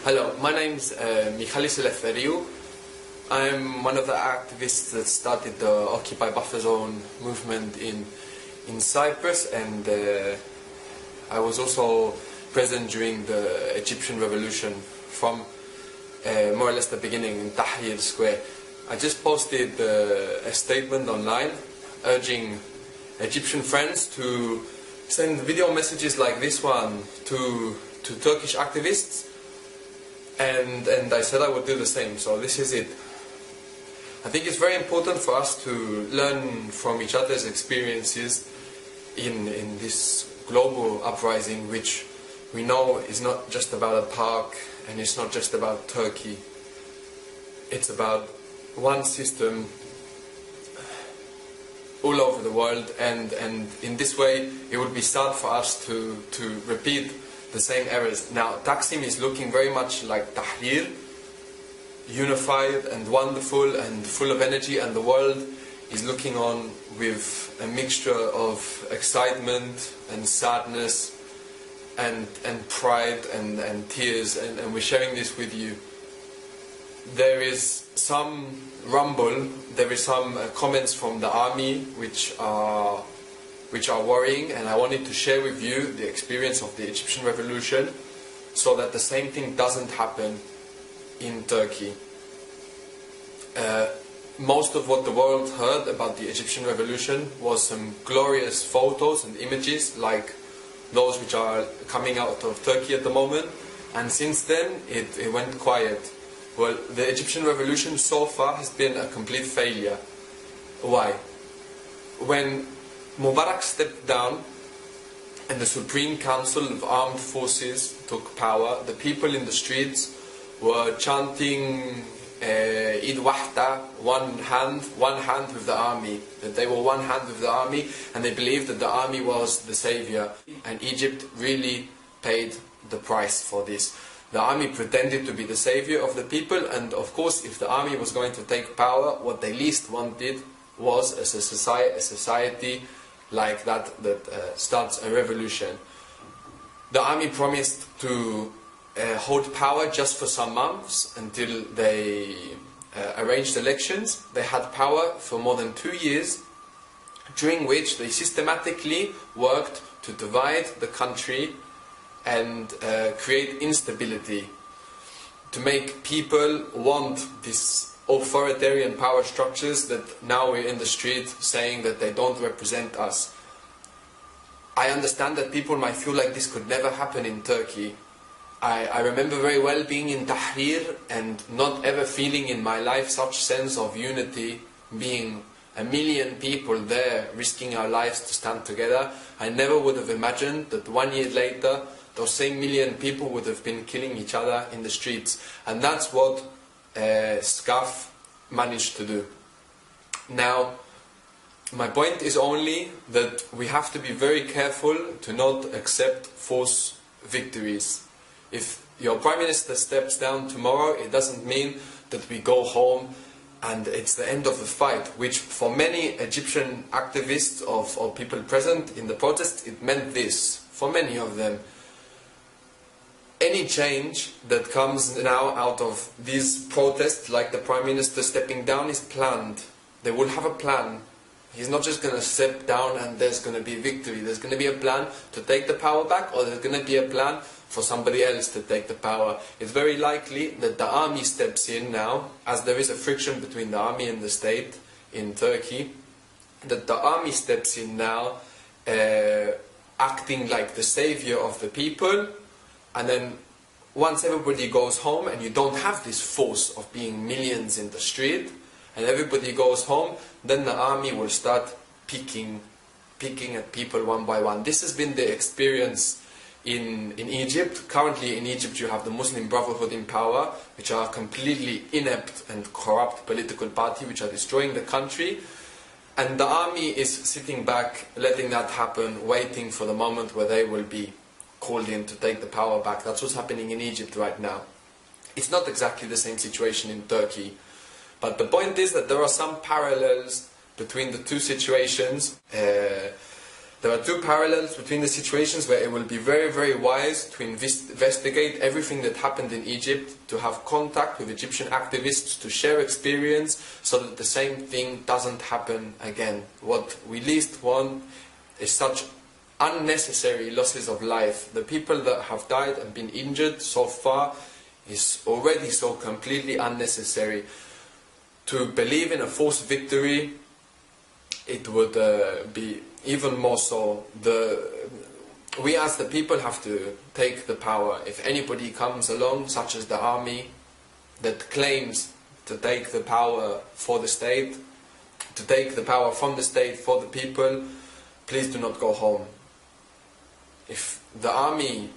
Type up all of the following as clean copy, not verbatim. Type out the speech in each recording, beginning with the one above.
Hello, my name's Michalis Eleftheriou. I'm one of the activists that started the Occupy Buffer Zone movement in Cyprus, and I was also present during the Egyptian revolution from more or less the beginning in Tahrir Square. I just posted a statement online urging Egyptian friends to send video messages like this one to Turkish activists, and I said I would do the same, so this is it. I think it's very important for us to learn from each other's experiences in this global uprising, which we know is not just about a park and it's not just about Turkey. It's about one system all over the world, and in this way it would be sad for us to repeat the same errors. Now Taksim is looking very much like Tahrir, unified and wonderful and full of energy, and the world is looking on with a mixture of excitement and sadness and pride and tears, and we're sharing this with you. There is some rumble, there is some comments from the army which are worrying, and I wanted to share with you the experience of the Egyptian revolution so that the same thing doesn't happen in Turkey. Most of what the world heard about the Egyptian revolution was some glorious photos and images like those which are coming out of Turkey at the moment, and since then it went quiet. Well, the Egyptian revolution so far has been a complete failure. Why? When Mubarak stepped down and the Supreme Council of Armed Forces took power, the people in the streets were chanting Eid Wahda, one hand with the army, that they were one hand with the army, and they believed that the army was the savior, and Egypt really paid the price for this. The army pretended to be the savior of the people, and of course if the army was going to take power, what they least wanted was a society like that starts a revolution. The army promised to hold power just for some months until they arranged elections. They had power for more than 2 years, during which they systematically worked to divide the country and create instability, to make people want these authoritarian power structures that now we're in the street saying that they don't represent us. I understand that people might feel like this could never happen in Turkey. I remember very well being in Tahrir and not ever feeling in my life such sense of unity, being 1 million people there risking our lives to stand together. I never would have imagined that 1 year later those same million people would have been killing each other in the streets, and that's what SCAF managed to do. Now, my point is only that we have to be very careful to not accept false victories. If your Prime Minister steps down tomorrow, it doesn't mean that we go home and it's the end of the fight, which for many Egyptian activists or people present in the protest, it meant this, for many of them. Any change that comes now out of these protests, like the Prime Minister stepping down, is planned. They will have a plan. He's not just going to step down and there's going to be victory. There's going to be a plan to take the power back, or there's going to be a plan for somebody else to take the power. It's very likely that the army steps in now, as there is a friction between the army and the state in Turkey, that the army steps in now, acting like the savior of the people, and then once everybody goes home and you don't have this force of being millions in the street, and everybody goes home, then the army will start picking at people one by one. This has been the experience in Egypt. Currently in Egypt you have the Muslim Brotherhood in power, which are a completely inept and corrupt political party which are destroying the country, and the army is sitting back, letting that happen, waiting for the moment where they will be called in to take the power back. That's what's happening in Egypt right now. It's not exactly the same situation in Turkey, but the point is that there are some parallels between the two situations. There are two parallels between the situations where it will be very, very wise to investigate everything that happened in Egypt, to have contact with Egyptian activists, to share experience, so that the same thing doesn't happen again. What we least want is such unnecessary losses of life. The people that have died and been injured so far is already so completely unnecessary. To believe in a false victory, it would be even more so. We as the people have to take the power. If anybody comes along, such as the army, that claims to take the power for the state, to take the power from the state for the people, please do not go home. If the army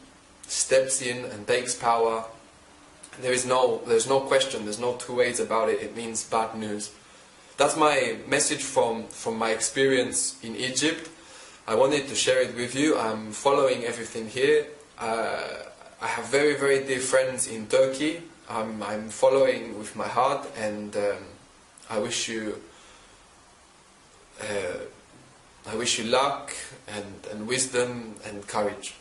steps in and takes power, there's no question, there's no two ways about it. It means bad news. That's my message from my experience in Egypt. I wanted to share it with you. I'm following everything here. I have very, very dear friends in Turkey. I'm following with my heart, and I wish you luck and wisdom and courage.